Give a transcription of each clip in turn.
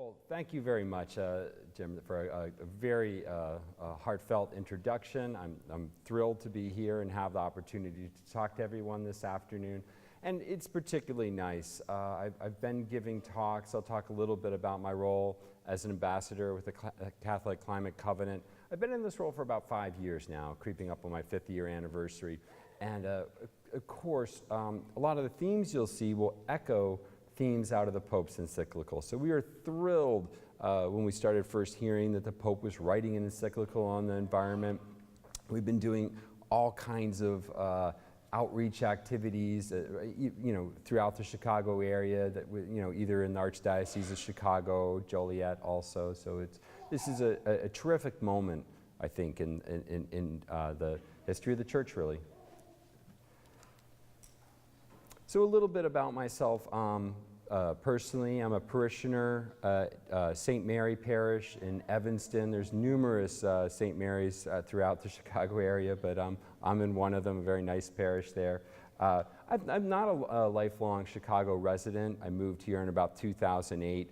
Well, thank you very much, Jim, for a very heartfelt introduction. I'm thrilled to be here and have the opportunity to talk to everyone this afternoon. And it's particularly nice. I've been giving talks. I'll talk a little bit about my role as an ambassador with the Catholic Climate Covenant. I've been in this role for about 5 years now, creeping up on my 5th year anniversary. And of course, a lot of the themes you'll see will echo themes out of the Pope's encyclical. So we were thrilled when we started first hearing that the Pope was writing an encyclical on the environment. We've been doing all kinds of outreach activities, throughout the Chicago area, that either in the Archdiocese of Chicago, Joliet also. So this is a terrific moment, I think, in the history of the Church, really. So a little bit about myself. Personally, I'm a parishioner at St. Mary Parish in Evanston. There's numerous St. Mary's throughout the Chicago area, but I'm in one of them, a very nice parish there. I'm not a lifelong Chicago resident. I moved here in about 2008.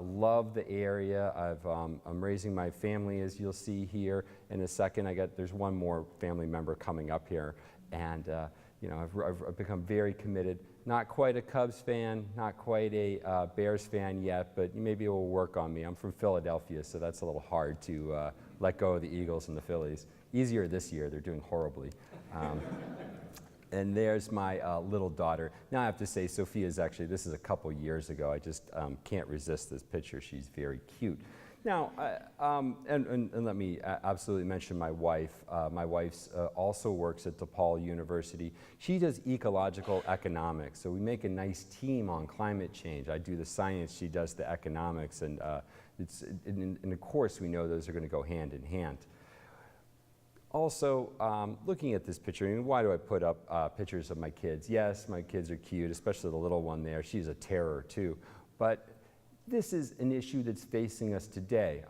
Love the area. I'm raising my family, as you'll see here in a second. There's one more family member coming up here, and I've become very committed. Not quite a Cubs fan, not quite a Bears fan yet, but maybe it will work on me. I'm from Philadelphia, so that's a little hard to let go of the Eagles and the Phillies. Easier this year, they're doing horribly. And there's my little daughter. Now I have to say, Sophia's actually, this is a couple years ago. I just can't resist this picture. She's very cute. Now, and let me absolutely mention my wife. My wife also works at DePaul University. She does ecological economics, so we make a nice team on climate change. I do the science, she does the economics, and of course we know those are going to go hand in hand. Also, looking at this picture, I mean, why do I put up pictures of my kids? Yes, my kids are cute, especially the little one there. She's a terror too, but this is an issue that's facing us today.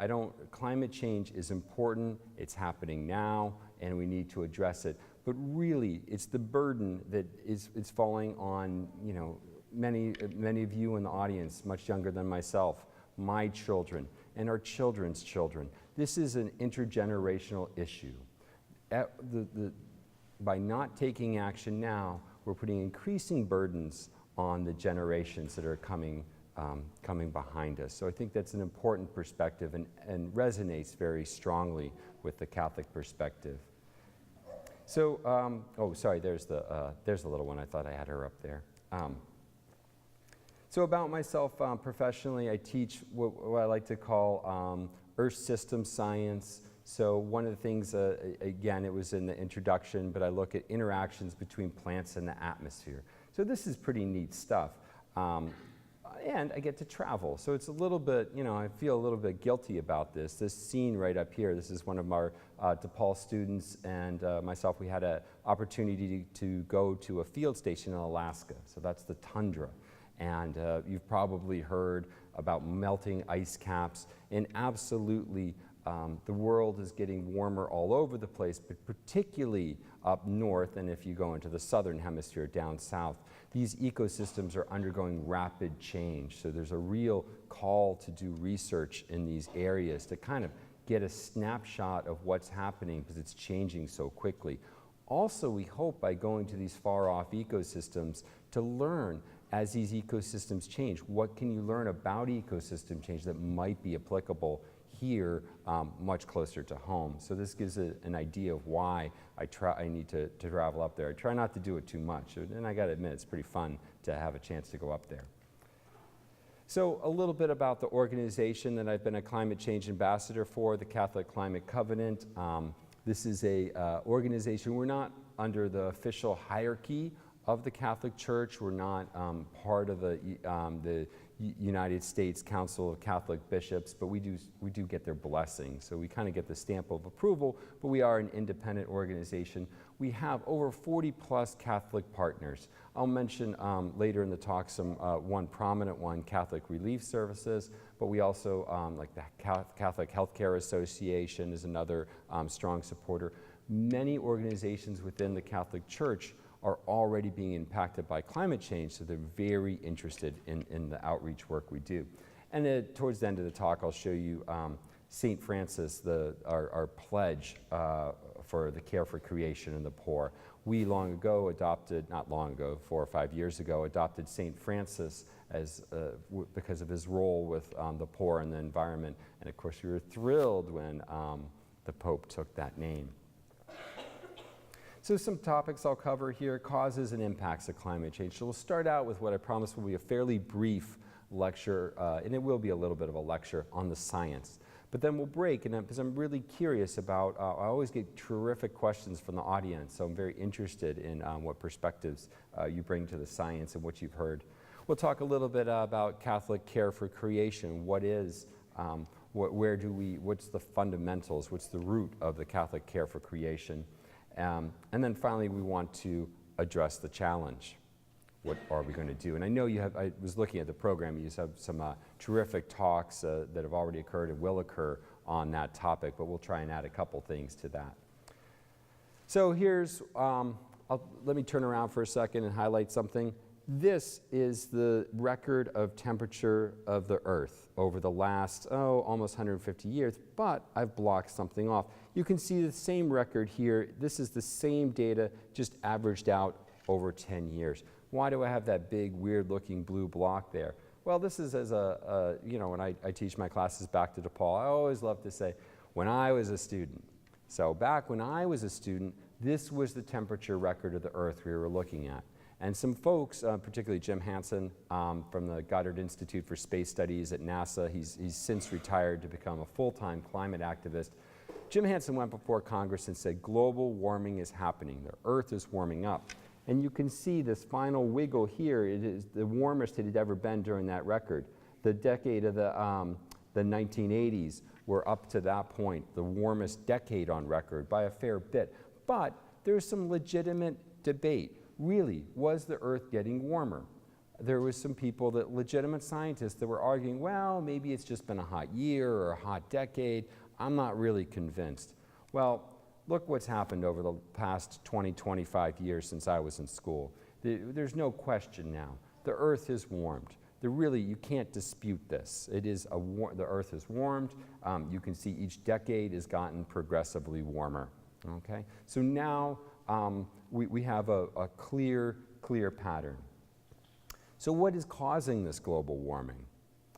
Climate change is important, it's happening now, and we need to address it. But really, it's the burden that is falling on, many of you in the audience, much younger than myself, my children, and our children's children. This is an intergenerational issue. By not taking action now, we're putting increasing burdens on the generations that are coming behind us. So I think that's an important perspective and resonates very strongly with the Catholic perspective. So, there's the little one. I thought I had her up there. So about myself professionally, I teach what I like to call Earth system science. So one of the things, again, it was in the introduction, but I look at interactions between plants and the atmosphere. So this is pretty neat stuff. And I get to travel. So it's a little bit, I feel a little bit guilty about this. This scene right up here, this is one of our DePaul students and myself. We had an opportunity to go to a field station in Alaska. So that's the tundra. And you've probably heard about melting ice caps. And absolutely, the world is getting warmer all over the place, but particularly up north, and if you go into the southern hemisphere down south. These ecosystems are undergoing rapid change, so there's a real call to do research in these areas to kind of get a snapshot of what's happening because it's changing so quickly. Also, we hope by going to these far-off ecosystems to learn as these ecosystems change. What can you learn about ecosystem change that might be applicable here much closer to home? So this gives an idea of why I need to travel up there. I try not to do it too much, and I gotta admit, it's pretty fun to have a chance to go up there. So a little bit about the organization that I've been a climate change ambassador for, the Catholic Climate Covenant. This is a organization. We're not under the official hierarchy of the Catholic Church. We're not part of the United States Council of Catholic Bishops, but we do get their blessing. So we kind of get the stamp of approval, but we are an independent organization. We have over 40 plus Catholic partners. I'll mention later in the talk one prominent one, Catholic Relief Services, but we also, like the Catholic Healthcare Association is another strong supporter. Many organizations within the Catholic Church are already being impacted by climate change, so they're very interested in the outreach work we do. And towards the end of the talk, I'll show you St. Francis, our pledge for the care for creation and the poor. We long ago adopted, not long ago, 4 or 5 years ago, adopted St. Francis as, because of his role with the poor and the environment. And of course, we were thrilled when the Pope took that name. So some topics I'll cover here: causes and impacts of climate change. So we'll start out with what I promise will be a fairly brief lecture, and it will be a little bit of a lecture on the science. But then we'll break, and because I'm really curious about, I always get terrific questions from the audience, so I'm very interested in what perspectives you bring to the science and what you've heard. We'll talk a little bit about Catholic care for creation. What is, what's the fundamentals, what's the root of the Catholic care for creation? And then finally, we want to address the challenge. What are we going to do? And I know you have, I was looking at the program, you have some terrific talks that have already occurred and will occur on that topic, but we'll try and add a couple things to that. So here's, let me turn around for a second and highlight something. This is the record of temperature of the Earth over the last, almost 150 years, but I've blocked something off. You can see the same record here. This is the same data, just averaged out over 10 years. Why do I have that big, weird-looking blue block there? Well, this is as when I teach my classes back to DePaul, I always love to say, when I was a student. So back when I was a student, this was the temperature record of the Earth we were looking at. And some folks, particularly Jim Hansen from the Goddard Institute for Space Studies at NASA, he's since retired to become a full-time climate activist. Jim Hansen went before Congress and said, global warming is happening. The Earth is warming up. And you can see this final wiggle here. It is the warmest it had ever been during that record. The decade of the 1980s were up to that point the warmest decade on record by a fair bit. But there's some legitimate debate. Really, was the Earth getting warmer? There was some people, legitimate scientists, that were arguing, well, maybe it's just been a hot year or a hot decade. I'm not really convinced. Well, look what's happened over the past 20, 25 years since I was in school. There's no question now. The Earth has warmed. You can't dispute this. The Earth has warmed. You can see each decade has gotten progressively warmer. Okay? So now we have a clear pattern. So what is causing this global warming?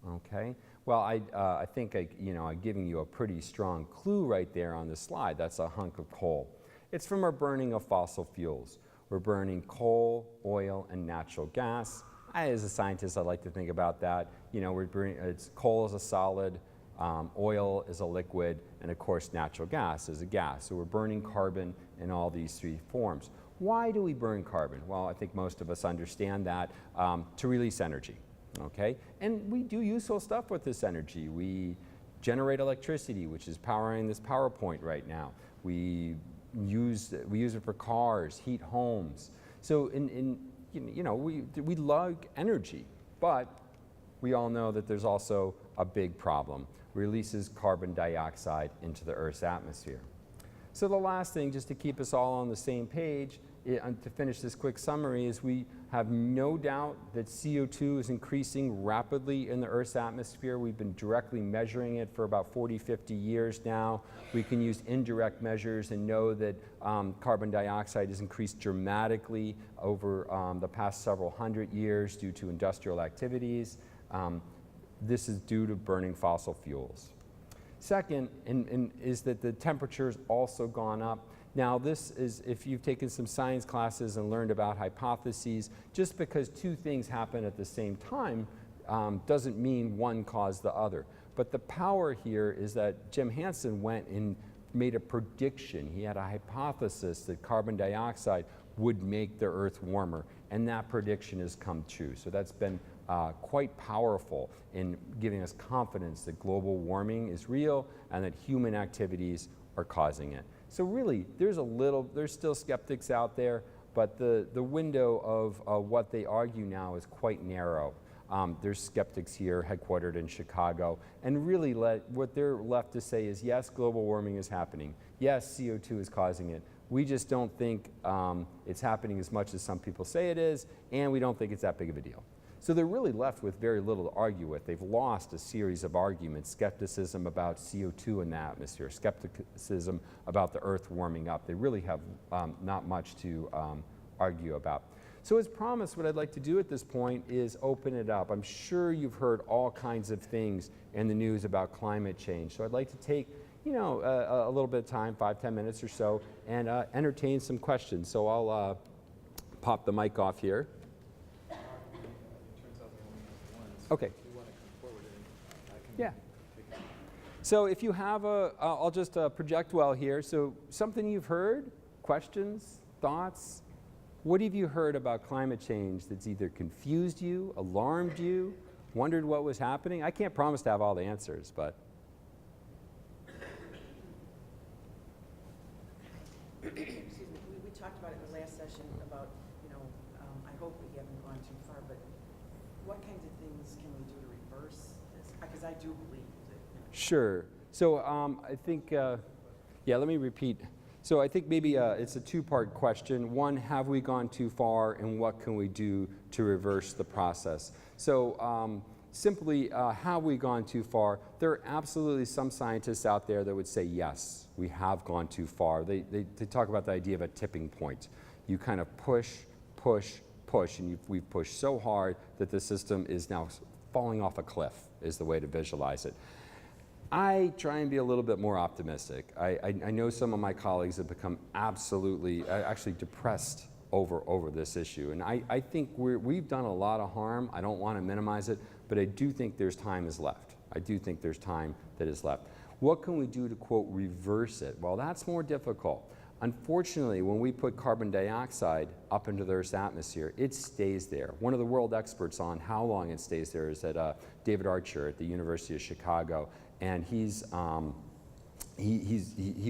Okay? Well, I think I'm giving you a pretty strong clue right there on the slide. That's a hunk of coal. It's from our burning of fossil fuels. We're burning coal, oil, and natural gas. As a scientist, I like to think about that. We're burning, coal is a solid, oil is a liquid, and of course natural gas is a gas. So we're burning carbon in all these three forms. Why do we burn carbon? Well, I think most of us understand that, to release energy. Okay, and we do useful stuff with this energy. We generate electricity, which is powering this PowerPoint right now. We use it for cars, heat homes. So we love energy, but we all know that there's also a big problem. Releases carbon dioxide into the Earth's atmosphere. So the last thing, just to keep us all on the same page, to finish this quick summary, is we have no doubt that CO2 is increasing rapidly in the Earth's atmosphere. We've been directly measuring it for about 40, 50 years now. We can use indirect measures and know that carbon dioxide has increased dramatically over the past several hundred years due to industrial activities. This is due to burning fossil fuels. Second, is that the temperature's also gone up. Now this is, if you've taken some science classes and learned about hypotheses, just because two things happen at the same time doesn't mean one caused the other. But the power here is that Jim Hansen went and made a prediction. He had a hypothesis that carbon dioxide would make the Earth warmer, and that prediction has come true. So that's been quite powerful in giving us confidence that global warming is real and that human activities are causing it. So really, there's still skeptics out there, but the window of what they argue now is quite narrow. There's skeptics here headquartered in Chicago, and really what they're left to say is, yes, global warming is happening. Yes, CO2 is causing it. We just don't think it's happening as much as some people say it is, and we don't think it's that big of a deal. So they're really left with very little to argue with. They've lost a series of arguments: skepticism about CO2 in the atmosphere, skepticism about the Earth warming up. They really have not much to argue about. So as promised, what I'd like to do at this point is open it up. I'm sure you've heard all kinds of things in the news about climate change. So I'd like to take, you know, a little bit of time, 5-10 minutes or so, and entertain some questions. So I'll pop the mic off here. Okay. Yeah. So if you have I'll just project well here. So something you've heard, questions, thoughts. What have you heard about climate change that's either confused you, alarmed you, wondered what was happening? I can't promise to have all the answers, but. Excuse me, we talked about it in the last session about, you know, I hope we haven't gone too far, but what kinds of things can we do to reverse this? Because I do believe that. You know. Sure. So I think, yeah, let me repeat. So I think maybe it's a two-part question. One, have we gone too far, and what can we do to reverse the process? So simply, have we gone too far? There are absolutely some scientists out there that would say, yes, we have gone too far. They talk about the idea of a tipping point. You kind of push, and we've pushed so hard that the system is now falling off a cliff, is the way to visualize it. I try and be a little bit more optimistic. I know some of my colleagues have become absolutely, actually depressed over this issue. And I think we've done a lot of harm. I don't want to minimize it, but I do think there's time is left. I do think there's time that is left. What can we do to, quote, reverse it? Well, that's more difficult. Unfortunately, when we put carbon dioxide up into the Earth's atmosphere, it stays there. One of the world experts on how long it stays there is David Archer at the University of Chicago. And he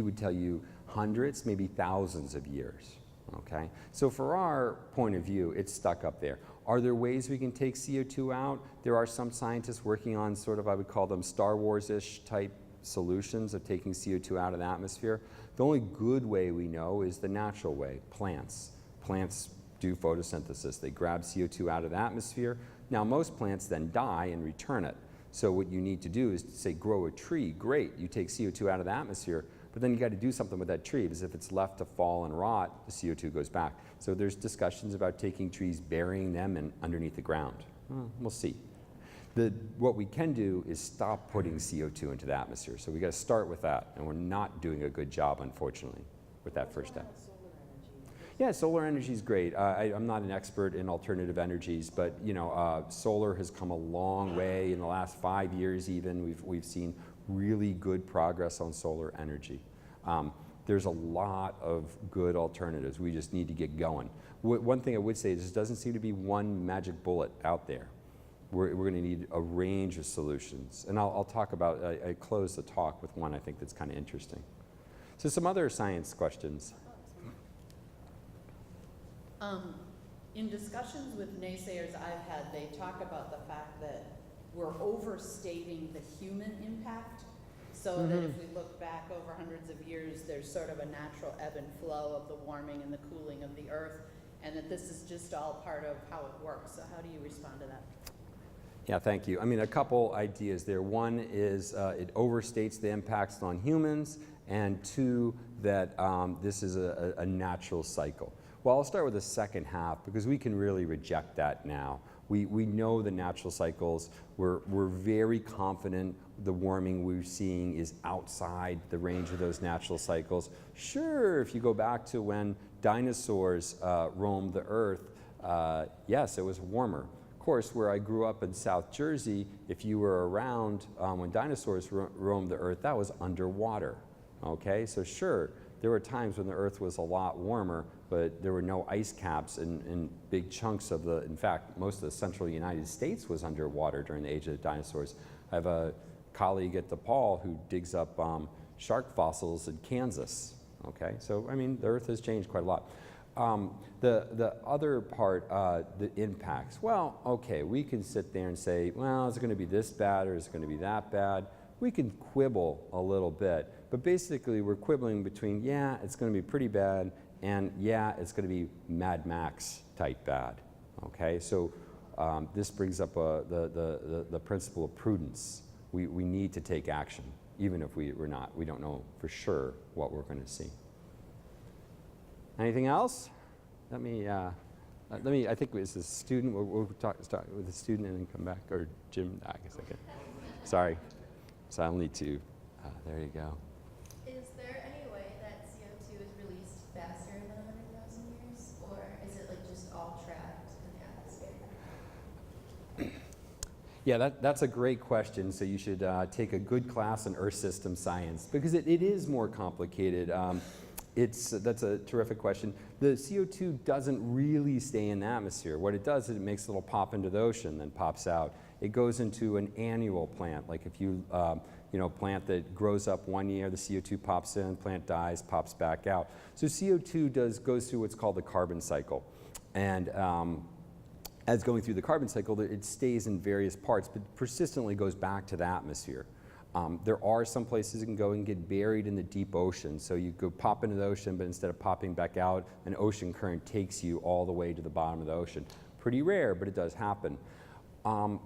would tell you hundreds, maybe thousands of years, okay? So for our point of view, it's stuck up there. Are there ways we can take CO2 out? There are some scientists working on sort of, I would call them Star Wars-ish type solutions of taking CO2 out of the atmosphere. The only good way we know is the natural way, plants. Plants do photosynthesis. They grab CO2 out of the atmosphere. Now, most plants then die and return it. So what you need to do is to say, grow a tree. Great, you take CO2 out of the atmosphere, but then you got to do something with that tree, because if it's left to fall and rot, the CO2 goes back. So there's discussions about taking trees, burying them underneath the ground. We'll see. What we can do is stop putting CO2 into the atmosphere. So we got to start with that, and we're not doing a good job, unfortunately, with that first step. Yeah, solar energy is great. I'm not an expert in alternative energies, but you know, solar has come a long way in the last 5 years. Even we've seen really good progress on solar energy. There's a lot of good alternatives. We just need to get going. One thing I would say is there doesn't seem to be one magic bullet out there. We're going to need a range of solutions, and I'll talk about. I close the talk with one I think that's kind of interesting. So some other science questions. In discussions with naysayers I've had, they talk about the fact that we're overstating the human impact, so that if we look back over hundreds of years, there's sort of a natural ebb and flow of the warming and the cooling of the Earth, and that this is just all part of how it works. So how do you respond to that? Yeah, thank you. I mean, a couple ideas there. One is it overstates the impacts on humans, and two, that this is a natural cycle. Well, I'll start with the second half, because we can really reject that now. We know the natural cycles. We're very confident the warming we're seeing is outside the range of those natural cycles. Sure, if you go back to when dinosaurs roamed the Earth, yes, it was warmer. Of course, where I grew up in South Jersey, if you were around when dinosaurs roamed the Earth, that was underwater, okay? So sure, there were times when the Earth was a lot warmer, but there were no ice caps, and big chunks of in fact, most of the central United States was underwater during the age of the dinosaurs. I have a colleague at DePaul who digs up shark fossils in Kansas, okay? So, I mean, the Earth has changed quite a lot. The other part, the impacts, well, okay, we can sit there and say, well, is it going to be this bad or is it going to be that bad? We can quibble a little bit, but basically we're quibbling between, yeah, it's going to be pretty bad, and yeah, it's going to be Mad Max type bad, okay? So this brings up the principle of prudence. We need to take action, even if we don't know for sure what we're going to see. Anything else? I think it's a student. We'll start with the student and then come back, or Jim, I guess I can. Sorry. So I'll need to, there you go. Is there any way that CO2 is released faster than 100,000 years, or is it like just all trapped in the atmosphere? Yeah, that's a great question. So you should take a good class in Earth system science, because it is more complicated. That's a terrific question. The CO2 doesn't really stay in the atmosphere. What it does is it makes a little pop into the ocean, then pops out. It goes into an annual plant. Like if you, plant that grows up one year, the CO2 pops in, plant dies, pops back out. So CO2 goes through what's called the carbon cycle. And as going through the carbon cycle, it stays in various parts, but persistently goes back to the atmosphere. There are some places it can go and get buried in the deep ocean. So you go pop into the ocean, but instead of popping back out, an ocean current takes you all the way to the bottom of the ocean. Pretty rare, but it does happen.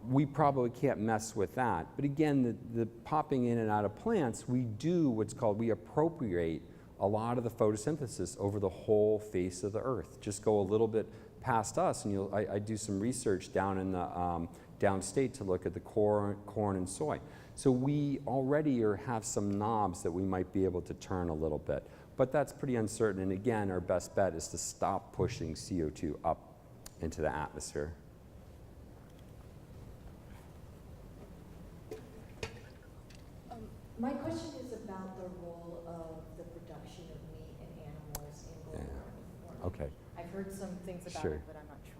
We probably can't mess with that. But again, the popping in and out of plants, we appropriate a lot of the photosynthesis over the whole face of the Earth. Just go a little bit past us, and I do some research down in the downstate to look at the corn and soy. So we already have some knobs that we might be able to turn a little bit. But that's pretty uncertain. And again, our best bet is to stop pushing CO2 up into the atmosphere. My question is about the role of the production of meat and animals in global warming. Okay. I've heard some things about Sure. it, but I'm not sure.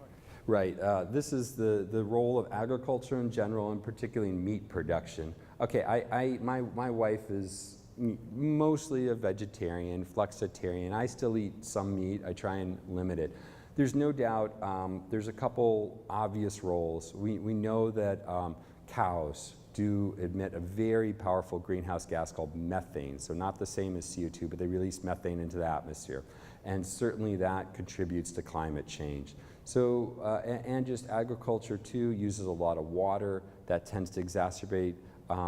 Right. This is the role of agriculture in general, and particularly in meat production. Okay, my wife is mostly a vegetarian, flexitarian. I still eat some meat. I try and limit it. There's no doubt there's a couple obvious roles. We know that cows do emit a very powerful greenhouse gas called methane. So not the same as CO2, but they release methane into the atmosphere. And certainly that contributes to climate change. So, and just agriculture too uses a lot of water. That tends to exacerbate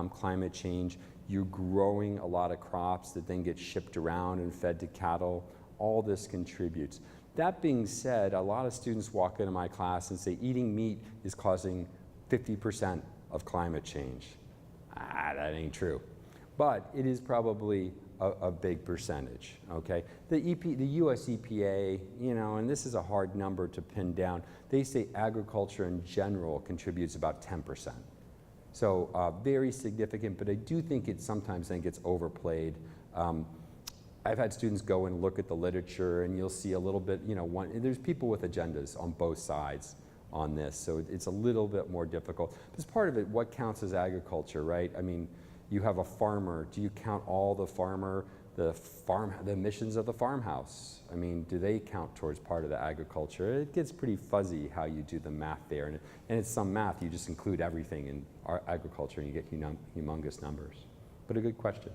climate change. You're growing a lot of crops that then get shipped around and fed to cattle. All this contributes. That being said, a lot of students walk into my class and say eating meat is causing 50% of climate change. That ain't true. But it is probably a big percentage, okay? The US EPA, and this is a hard number to pin down, they say agriculture in general contributes about 10%. So very significant, but I do think it sometimes then gets overplayed. I've had students go and look at the literature, and you'll see a little bit, there's people with agendas on both sides on this, so it's a little bit more difficult. As part of it, what counts as agriculture, right? I mean, you have a farmer. Do you count all the emissions of the farmhouse? I mean, do they count towards part of the agriculture? It gets pretty fuzzy how you do the math there, and it's some math. You just include everything in our agriculture, and you get humongous numbers. But a good question.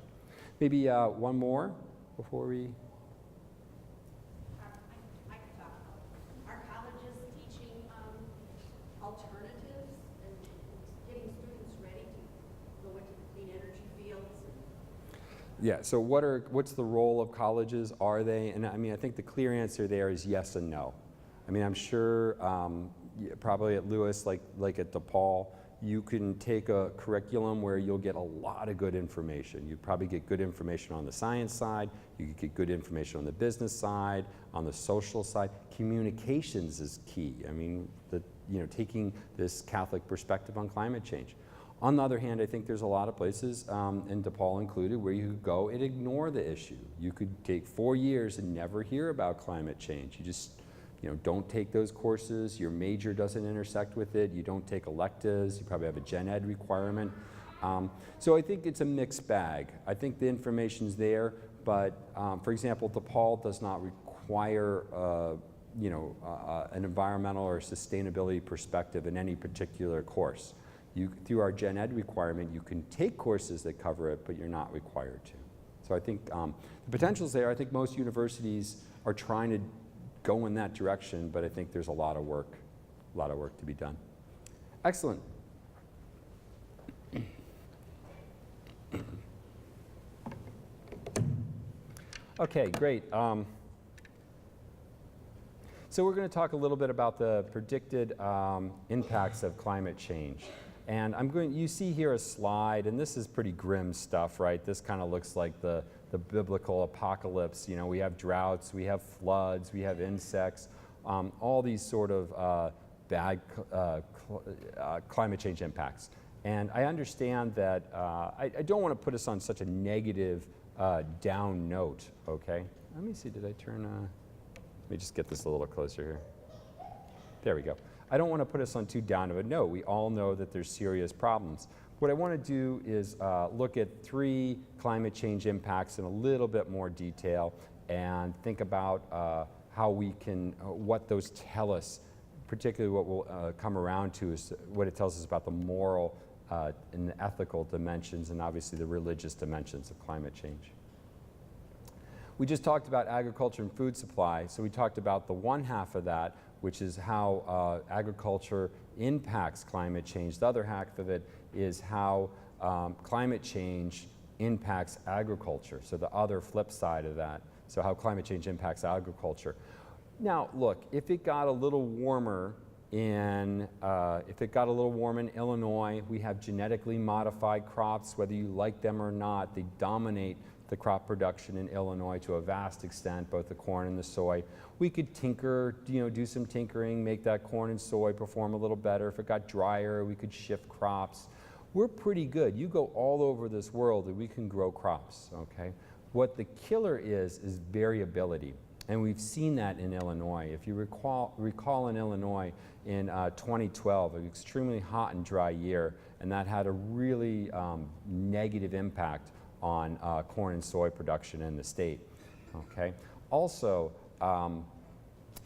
Maybe one more before we. I could talk about it. Are colleges teaching alternatives and getting students ready to go into the clean energy fields? Yeah, so what's the role of colleges? Are they? And I mean, I think the clear answer there is yes and no. I mean, I'm sure probably at Lewis, like at DePaul, you can take a curriculum where you'll get a lot of good information. You probably get good information on the science side, you could get good information on the business side, on the social side. Communications is key. I mean, taking this Catholic perspective on climate change. On the other hand, I think there's a lot of places, and DePaul included, where you could go and ignore the issue. You could take 4 years and never hear about climate change. You just don't take those courses. Your major doesn't intersect with it. You don't take electives. You probably have a gen ed requirement. So I think it's a mixed bag. I think the information's there, but for example, DePaul does not require an environmental or sustainability perspective in any particular course. Through our gen ed requirement, you can take courses that cover it, but you're not required to. So I think the potential's there. I think most universities are trying to go in that direction, but I think there's a lot of work to be done. Excellent. Okay, great. So we're going to talk a little bit about the predicted impacts of climate change. And you see here a slide, and this is pretty grim stuff, right? This kind of looks like the biblical apocalypse. You know, we have droughts, we have floods, we have insects, all these sort of bad climate change impacts. And I understand that I don't want to put us on such a negative down note, okay? Let me see, did I turn, let me just get this a little closer here. There we go. I don't want to put us on too down of a note. We all know that there's serious problems. What I want to do is look at 3 climate change impacts in a little bit more detail and think about how we can, what those tell us, particularly what we'll come around to is what it tells us about the moral and the ethical dimensions and obviously the religious dimensions of climate change. We just talked about agriculture and food supply, so we talked about the one half of that, which is how agriculture impacts climate change. The other half of it is how climate change impacts agriculture, so the other flip side of that, so how climate change impacts agriculture. Now, look, if it got a little warmer in Illinois, we have genetically modified crops, whether you like them or not. They dominate the crop production in Illinois to a vast extent, both the corn and the soy. We could tinker, do some tinkering, make that corn and soy perform a little better. If it got drier, we could shift crops. We're pretty good. You go all over this world and we can grow crops, okay? What the killer is variability. And we've seen that in Illinois. If you recall in Illinois in 2012, an extremely hot and dry year, and that had a really negative impact on corn and soy production in the state. Okay. Also,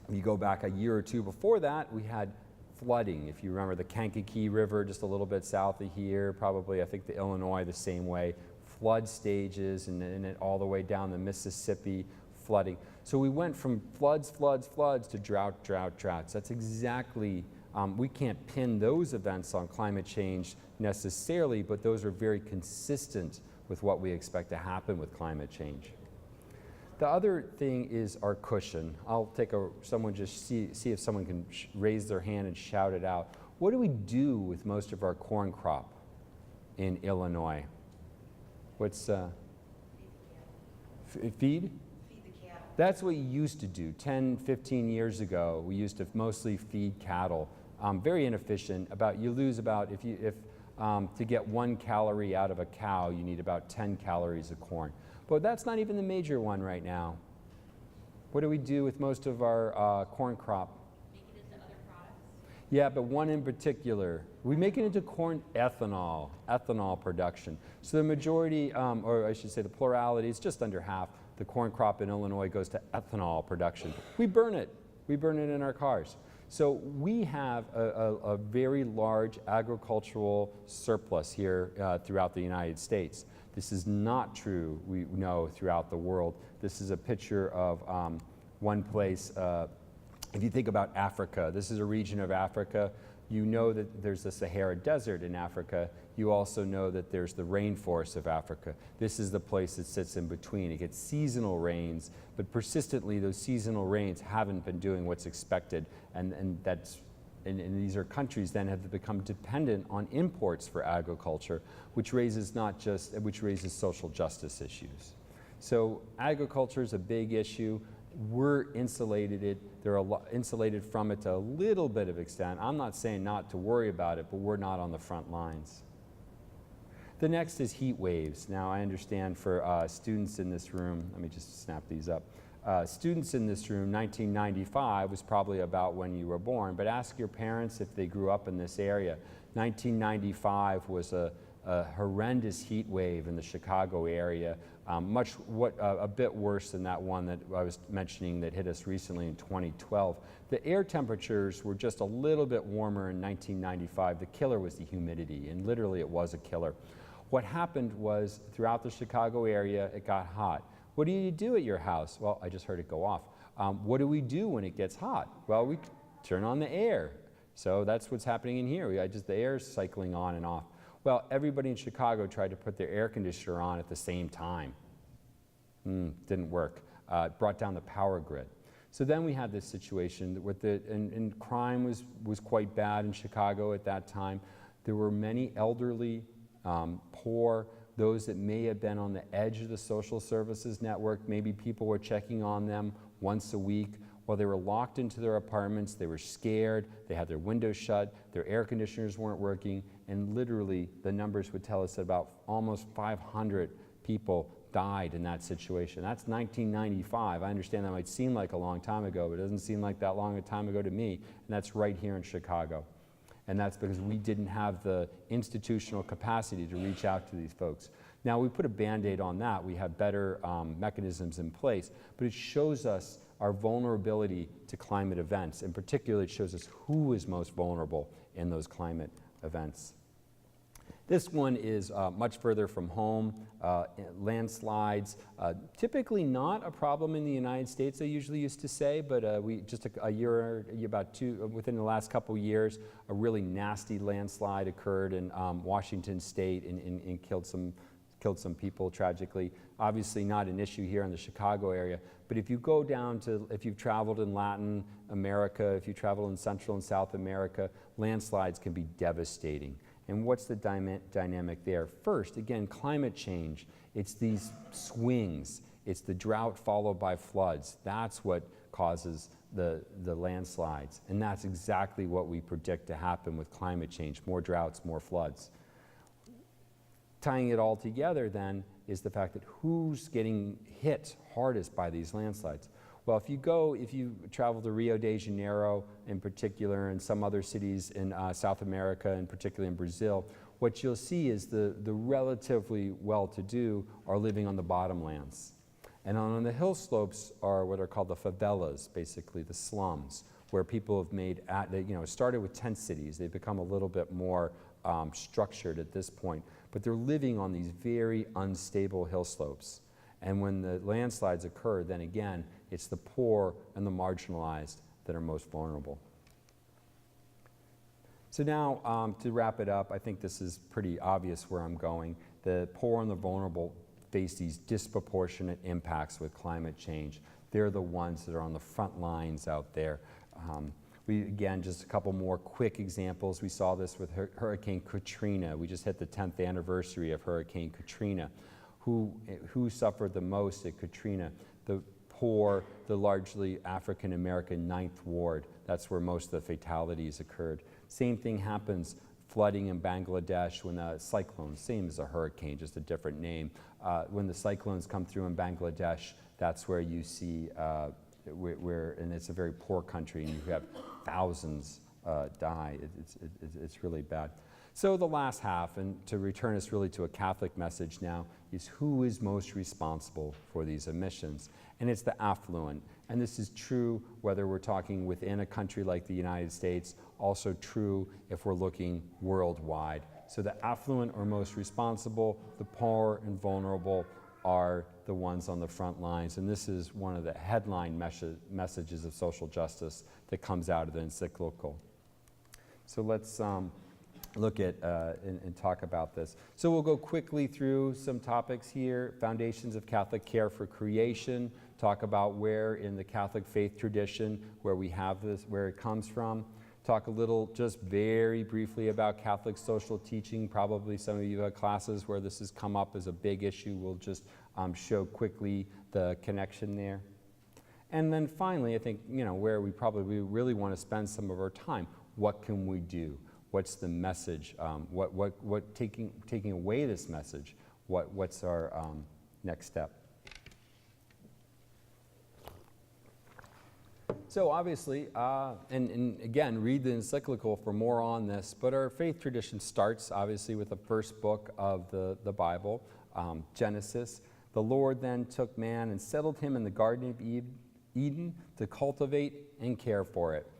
you go back a year or two before that, we had flooding. If you remember the Kankakee River, just a little bit south of here, probably I think the Illinois the same way, flood stages, and it all the way down the Mississippi, flooding. So we went from floods to droughts. That's exactly, we can't pin those events on climate change necessarily, but those are very consistent with what we expect to happen with climate change. The other thing is our cushion. I'll take someone just see if someone can raise their hand and shout it out. What do we do with most of our corn crop in Illinois? What's feed? Feed the cattle. That's what you used to do 10, 15 years ago. We used to mostly feed cattle. Very inefficient. You lose about, to get 1 calorie out of a cow, you need about 10 calories of corn. But that's not even the major one right now. What do we do with most of our corn crop? Make it into other products? Yeah, but one in particular. We make it into corn ethanol production. So the majority, or I should say the plurality, is just under half. The corn crop in Illinois goes to ethanol production. We burn it. We burn it in our cars. So we have a very large agricultural surplus here throughout the United States. This is not true, we know, throughout the world. This is a picture of one place. If you think about Africa, this is a region of Africa. You know that there's the Sahara Desert in Africa. You also know that there's the rainforest of Africa. This is the place that sits in between. It gets seasonal rains, but persistently those seasonal rains haven't been doing what's expected, and these are countries then have become dependent on imports for agriculture, which raises social justice issues. So agriculture is a big issue. We're insulated from it to a little bit of extent. I'm not saying not to worry about it, but we're not on the front lines. The next is heat waves. Now I understand for students in this room, let me just snap these up. Students in this room, 1995 was probably about when you were born, but ask your parents if they grew up in this area. 1995 was a horrendous heat wave in the Chicago area, a bit worse than that one that I was mentioning that hit us recently in 2012. The air temperatures were just a little bit warmer in 1995. The killer was the humidity, and literally it was a killer. What happened was throughout the Chicago area, it got hot. What do you do at your house? Well, I just heard it go off. What do we do when it gets hot? Well, we turn on the air. So that's what's happening in here. The air's cycling on and off. Well, everybody in Chicago tried to put their air conditioner on at the same time. Didn't work. It brought down the power grid. So then we had this situation with and crime was quite bad in Chicago at that time. There were many elderly, poor, those that may have been on the edge of the social services network. Maybe people were checking on them once a week. While they were locked into their apartments, they were scared, they had their windows shut, their air conditioners weren't working, and literally the numbers would tell us that about almost 500 people died in that situation. That's 1995. I understand that might seem like a long time ago, but it doesn't seem like that long a time ago to me, and that's right here in Chicago. And that's because we didn't have the institutional capacity to reach out to these folks. Now, we put a Band-Aid on that. We have better mechanisms in place, but it shows us our vulnerability to climate events. In particular, it shows us who is most vulnerable in those climate events. This one is much further from home, landslides. Typically not a problem in the United States, I usually used to say, but we just within the last couple years, a really nasty landslide occurred in Washington State and killed some people tragically. Obviously not an issue here in the Chicago area, but if you go down to, if you've traveled in Latin America, if you travel in Central and South America, landslides can be devastating. And what's the dynamic there? First, again, climate change. It's these swings. It's the drought followed by floods. That's what causes the landslides. And that's exactly what we predict to happen with climate change. More droughts, more floods. Tying it all together then is the fact that who's getting hit hardest by these landslides? Well, if you travel to Rio de Janeiro in particular and some other cities in South America and particularly in Brazil, what you'll see is the relatively well-to-do are living on the bottomlands. And on the hill slopes are what are called the favelas, basically the slums, where people have made, started with tent cities. They've become a little bit more structured at this point, but they're living on these very unstable hill slopes. And when the landslides occur, then again, it's the poor and the marginalized that are most vulnerable. So now, to wrap it up, I think this is pretty obvious where I'm going. The poor and the vulnerable face these disproportionate impacts with climate change. They're the ones that are on the front lines out there. Again, just a couple more quick examples. We saw this with Hurricane Katrina. We just hit the 10th anniversary of Hurricane Katrina. Who suffered the most at Katrina? The poor, the largely African-American 9th Ward. That's where most of the fatalities occurred. Same thing happens flooding in Bangladesh when a cyclone, same as a hurricane, just a different name. When the cyclones come through in Bangladesh, that's where you see, and it's a very poor country, and you have thousands die. It's really bad. So the last half, and to return us really to a Catholic message now, is who is most responsible for these emissions? And it's the affluent. And this is true whether we're talking within a country like the United States, also true if we're looking worldwide. So the affluent are most responsible, the poor and vulnerable are the ones on the front lines. And this is one of the headline messages of social justice that comes out of the encyclical. So let's look at and talk about this. So we'll go quickly through some topics here. Foundations of Catholic Care for Creation, talk about where in the Catholic faith tradition, where we have this, where it comes from. Talk a little, just very briefly about Catholic social teaching. Probably some of you have classes where this has come up as a big issue. We'll just show quickly the connection there. And then finally, I think, where we probably really want to spend some of our time, what can we do? What's the message? Taking away this message, what's our next step? So obviously, and again, read the encyclical for more on this, but our faith tradition starts obviously with the first book of the Bible, Genesis. The Lord then took man and settled him in the Garden of Eden to cultivate and care for it.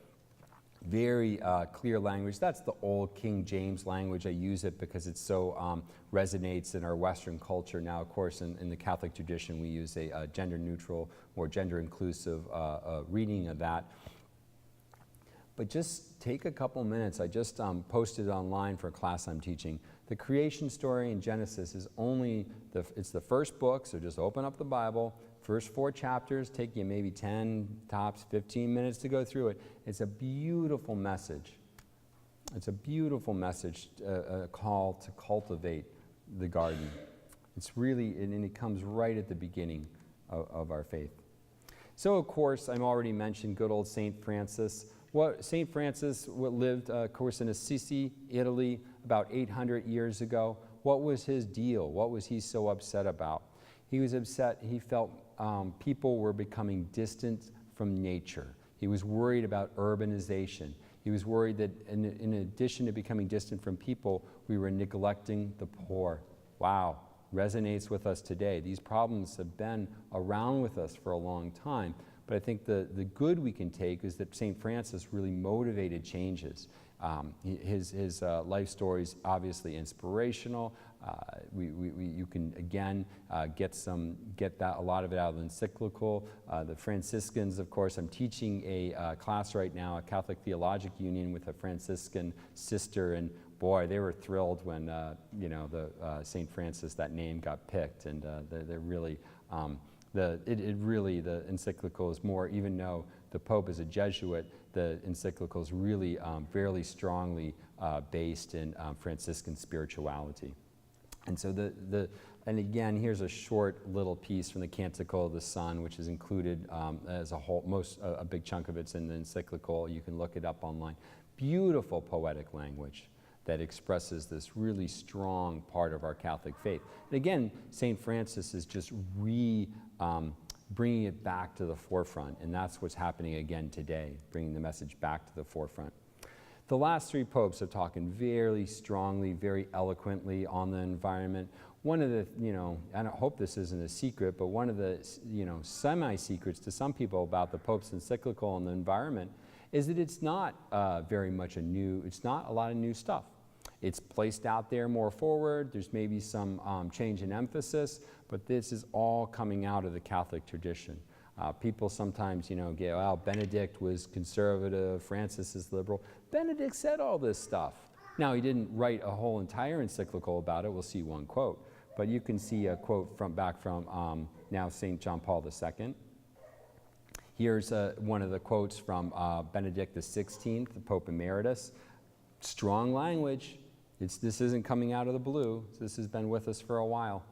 Very clear language. That's the old King James language. I use it because it so resonates in our Western culture. Now, of course, in the Catholic tradition, we use a gender-neutral or gender-inclusive reading of that. But just take a couple minutes. I just posted it online for a class I'm teaching. The creation story in Genesis is it's the first book, so just open up the Bible. First 4 chapters take you maybe 10, tops 15 minutes to go through it. It's a beautiful message. It's a beautiful message, a call to cultivate the garden. It's really, and it comes right at the beginning of our faith. So, of course, I've already mentioned good old St. Francis. St. Francis lived, of course, in Assisi, Italy, about 800 years ago. What was his deal? What was he so upset about? He was upset. He felt people were becoming distant from nature. He was worried about urbanization. He was worried that in addition to becoming distant from people, we were neglecting the poor. Wow, resonates with us today. These problems have been around with us for a long time. But I think the good we can take is that St. Francis really motivated changes. His life story is obviously inspirational. You can again get a lot of it out of the encyclical. The Franciscans, of course, I'm teaching a class right now, a Catholic Theologic Union with a Franciscan sister, and boy, they were thrilled when the St. Francis, that name got picked, and they're really. The encyclical is more, even though the Pope is a Jesuit, the encyclical is really fairly strongly based in Franciscan spirituality. And so and again, here's a short little piece from the Canticle of the Sun, which is included as a whole, a big chunk of it's in the encyclical. You can look it up online. Beautiful poetic language that expresses this really strong part of our Catholic faith. And again, St. Francis is just bringing it back to the forefront, and that's what's happening again today, bringing the message back to the forefront. The last 3 popes have talked very strongly, very eloquently on the environment. One of the, I don't hope this isn't a secret, but one of the, semi-secrets to some people about the Pope's encyclical on the environment is that it's not it's not a lot of new stuff. It's placed out there more forward. There's maybe some change in emphasis, but this is all coming out of the Catholic tradition. People sometimes, get, well, Benedict was conservative, Francis is liberal. Benedict said all this stuff. Now, he didn't write a whole entire encyclical about it. We'll see one quote. But you can see a quote back from now St. John Paul II. Here's one of the quotes from Benedict XVI, the Pope Emeritus. Strong language. This isn't coming out of the blue. This has been with us for a while.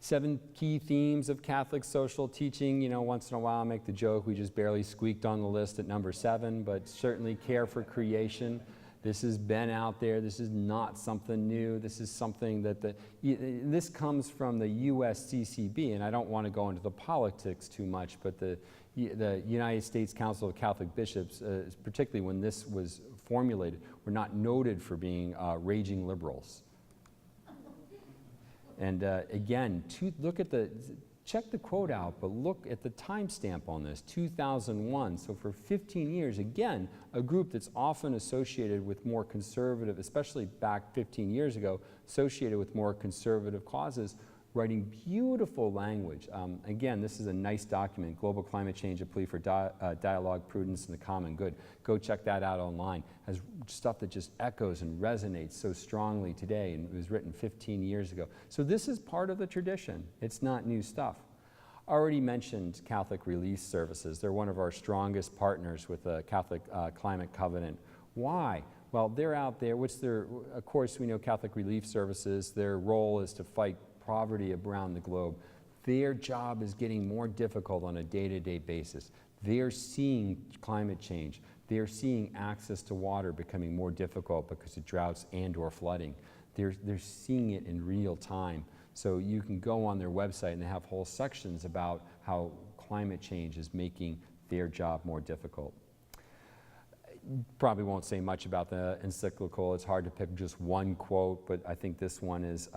7 key themes of Catholic social teaching. Once in a while I make the joke, we just barely squeaked on the list at number 7, but certainly care for creation. This has been out there. This is not something new. This is something that this comes from the USCCB, and I don't want to go into the politics too much, but the United States Council of Catholic Bishops, particularly when this was formulated, were not noted for being raging liberals. And again, check the quote out, but look at the timestamp on this, 2001. So for 15 years, again, a group that's often associated with more conservative, especially back 15 years ago, associated with more conservative causes, writing beautiful language. Again, this is a nice document, Global Climate Change, a plea for dialogue, prudence, and the common good. Go check that out online. It has stuff that just echoes and resonates so strongly today, and it was written 15 years ago. So this is part of the tradition. It's not new stuff. Already mentioned Catholic Relief Services. They're one of our strongest partners with the Catholic Climate Covenant. Why? Well, they're out there. Of course, we know Catholic Relief Services, their role is to fight poverty around the globe. Their job is getting more difficult on a day-to-day basis. They're seeing climate change. They're seeing access to water becoming more difficult because of droughts and or flooding. They're seeing it in real time. So you can go on their website and they have whole sections about how climate change is making their job more difficult. Probably won't say much about the encyclical. It's hard to pick just one quote, but I think this one is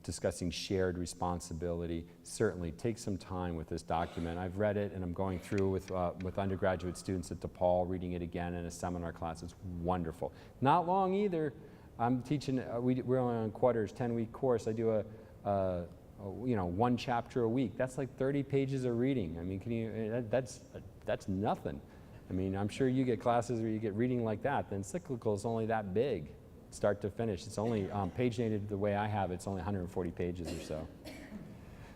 discussing shared responsibility. Certainly take some time with this document. I've read it and I'm going through with undergraduate students at DePaul, reading it again in a seminar class. It's wonderful. Not long either. I'm teaching, we're only on quarters, 10-week course. I do a 1 chapter a week. That's like 30 pages of reading. I mean, that's nothing. I mean, I'm sure you get classes where you get reading like that. The encyclical is only that big, start to finish. It's only paginated the way I have it. It's only 140 pages or so.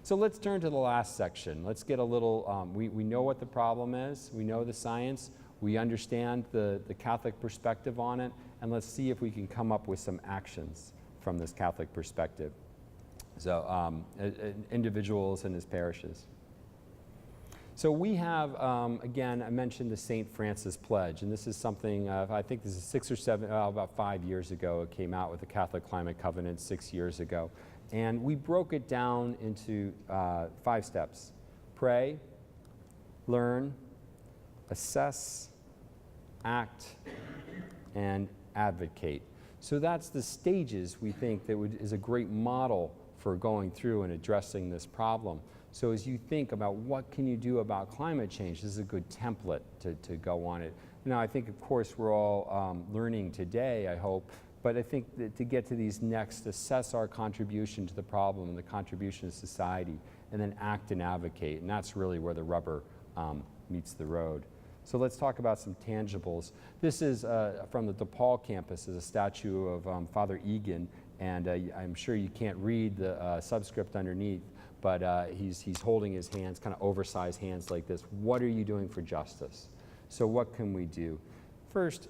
So let's turn to the last section. Let's get a little, we know what the problem is. We know the science. We understand the Catholic perspective on it. And let's see if we can come up with some actions from this Catholic perspective. So individuals and his parishes. So we have, again, I mentioned the St. Francis Pledge, and this is something, I think this is about 5 years ago, it came out with the Catholic Climate Covenant 6 years ago. And we broke it down into 5 steps. Pray, learn, assess, act, and advocate. So that's the stages we think that is a great model for going through and addressing this problem. So as you think about what can you do about climate change, this is a good template to go on it. Now, I think, of course, we're all learning today, I hope, but I think that to get to these next, assess our contribution to the problem and the contribution to society, and then act and advocate, and that's really where the rubber meets the road. So let's talk about some tangibles. This is from the DePaul campus, is a statue of Father Egan, and I'm sure you can't read the subscript underneath, but he's holding his hands, kind of oversized hands like this. What are you doing for justice? So what can we do? First,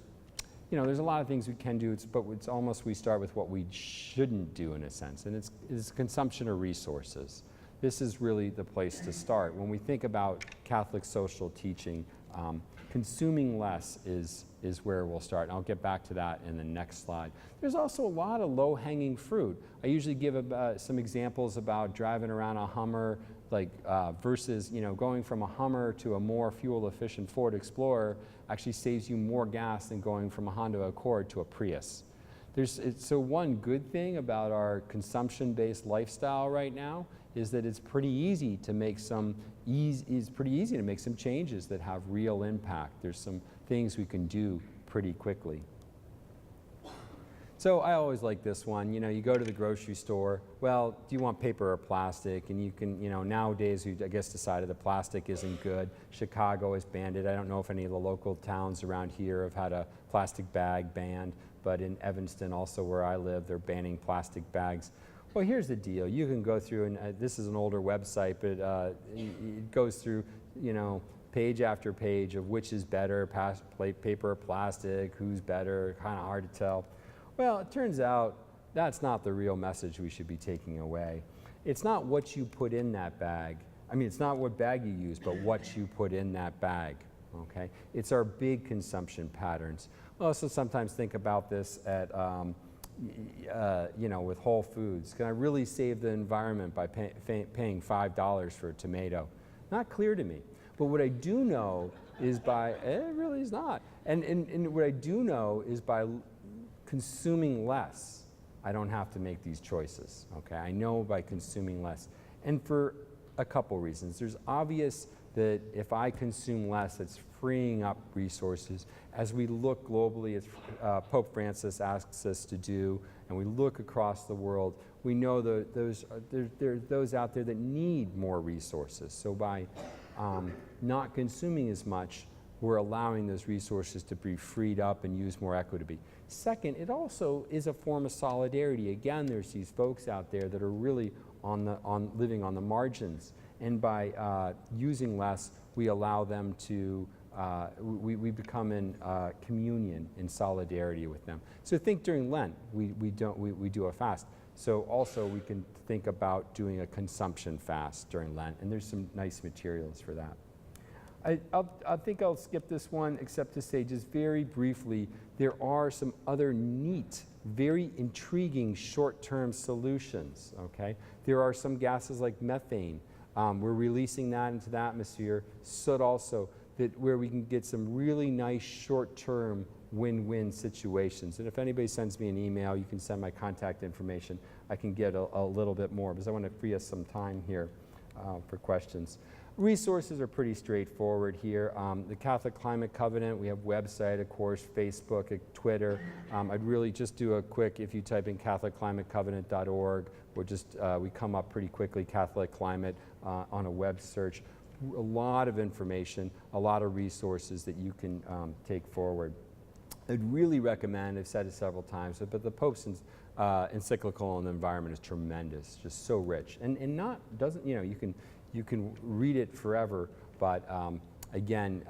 you know, there's a lot of things we can do, but it's almost we start with what we shouldn't do in a sense, and it's consumption of resources. This is really the place to start. When we think about Catholic social teaching, consuming less is where we'll start. And I'll get back to that in the next slide. There's also a lot of low-hanging fruit. I usually give some examples about driving around a Hummer, like versus, you know, going from a Hummer to a more fuel-efficient Ford Explorer actually saves you more gas than going from a Honda Accord to a Prius. So one good thing about our consumption-based lifestyle right now is that it's pretty easy to make some changes that have real impact. There's some things we can do pretty quickly. So I always like this one. You know, you go to the grocery store. Well, do you want paper or plastic? And you can, you know, nowadays we, I guess, decided that plastic isn't good. Chicago has banned it. I don't know if any of the local towns around here have had a plastic bag banned, but in Evanston, also where I live, they're banning plastic bags. Well, here's the deal. You can go through, and this is an older website, but it goes through, you know, page after page of which is better, paper or plastic, who's better, kind of hard to tell. Well, it turns out that's not the real message we should be taking away. It's not what you put in that bag. I mean, it's not what bag you use, but what you put in that bag, okay? It's our big consumption patterns. I also sometimes think about this at, you know, with Whole Foods. Can I really save the environment by paying $5 for a tomato? Not clear to me. But what I do know is it really is not. And what I do know is by consuming less, I don't have to make these choices, okay? I know by consuming less. And for a couple reasons. There's obvious that if I consume less, it's freeing up resources. As we look globally, as Pope Francis asks us to do, and we look across the world, we know that there are those out there that need more resources. So by not consuming as much, we're allowing those resources to be freed up and used more equitably. Second, it also is a form of solidarity. Again, there's these folks out there that are really living on the margins. And by using less, we allow them to, we become in communion, in solidarity with them. So think during Lent, we do a fast. So also we can think about doing a consumption fast during Lent, and there's some nice materials for that. I think I'll skip this one, except to say just very briefly, there are some other neat, very intriguing short-term solutions, okay? There are some gases like methane. We're releasing that into the atmosphere. Soot also, where we can get some really nice short-term win-win situations. And if anybody sends me an email, you can send my contact information. I can get a little bit more, because I want to free us some time here for questions. Resources are pretty straightforward here. The Catholic Climate Covenant, we have website, of course, Facebook, Twitter. I'd really just do a quick, if you type in CatholicClimateCovenant.org, we come up pretty quickly, Catholic Climate, on a web search. a lot of information, a lot of resources that you can take forward. I'd really recommend, I've said it several times, but the Pope's encyclical on the environment is tremendous, just so rich. And not, doesn't, you can read it forever, but again,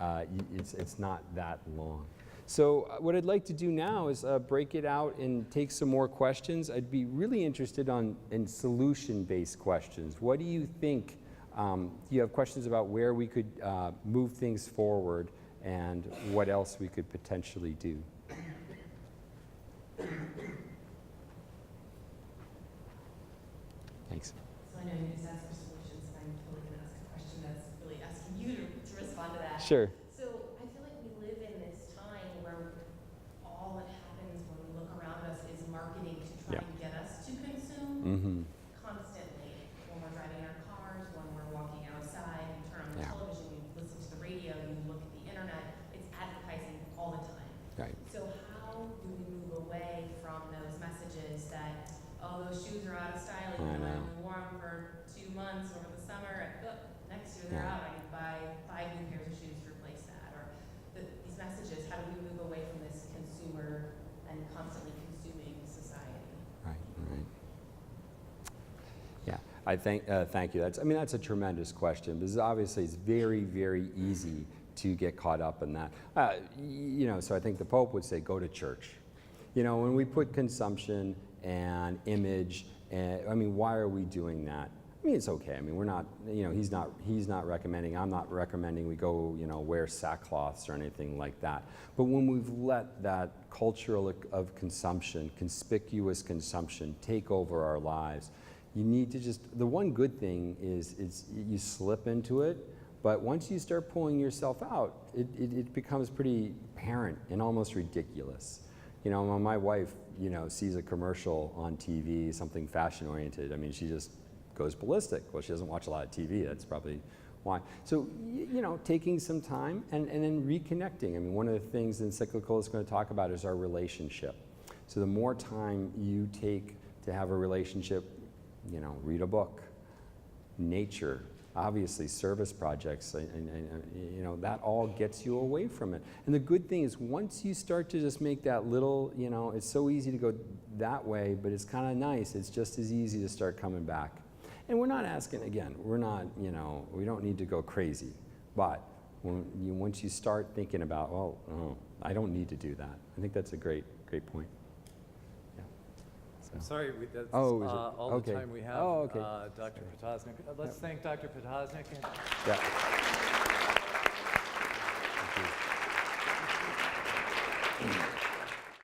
it's not that long. So what I'd like to do now is break it out and take some more questions. I'd be really interested in solution-based questions. What do you think? Do you have questions about where we could move things forward and what else we could potentially do? Thanks. So I know you just asked for solutions, and I'm totally going to ask a question that's really asking you to respond to that. Sure. So I feel like we live in this time where all that happens when we look around us is marketing to try and get us to consume constantly. When we're driving our cars, when we're walking outside, you turn on the television, you listen to the radio, you look at the internet, it's advertising all the time. Right. So how do we move away from those messages that, oh, those shoes are out of style, I even though know. I've worn them for 2 months over the summer, next year they're Yeah. out, I can buy 5 new pairs of shoes to replace that. Or these messages, how do we move away from this consumer and constantly consuming society? Right, right. Yeah, thank you. That's a tremendous question, because obviously it's very, very easy to get caught up in that. So I think the Pope would say, go to church. When we put consumption and image, why are we doing that? It's okay. We're not, he's not recommending, I'm not recommending we go, wear sackcloths or anything like that. But when we've let that culture of consumption, conspicuous consumption, take over our lives, you need to the one good thing is you slip into it, but once you start pulling yourself out, it becomes pretty apparent and almost ridiculous. When my wife, sees a commercial on TV, something fashion-oriented, she just goes ballistic. Well, she doesn't watch a lot of TV, that's probably why. So, taking some time and then reconnecting. One of the things the encyclical is going to talk about is our relationship. So the more time you take to have a relationship, read a book, nature, obviously service projects, and that all gets you away from it. And the good thing is once you start to just make that little, it's so easy to go that way, but it's kind of nice. It's just as easy to start coming back. And we're not asking, again, we're not, we don't need to go crazy. But once you start thinking about, I don't need to do that. I think that's a great point. Yeah. I'm sorry, that's Oh, is it? all Okay. the time we have. Oh, okay. Dr. Potosnik. Let's thank Dr. Potosnik. Yeah. Thank you.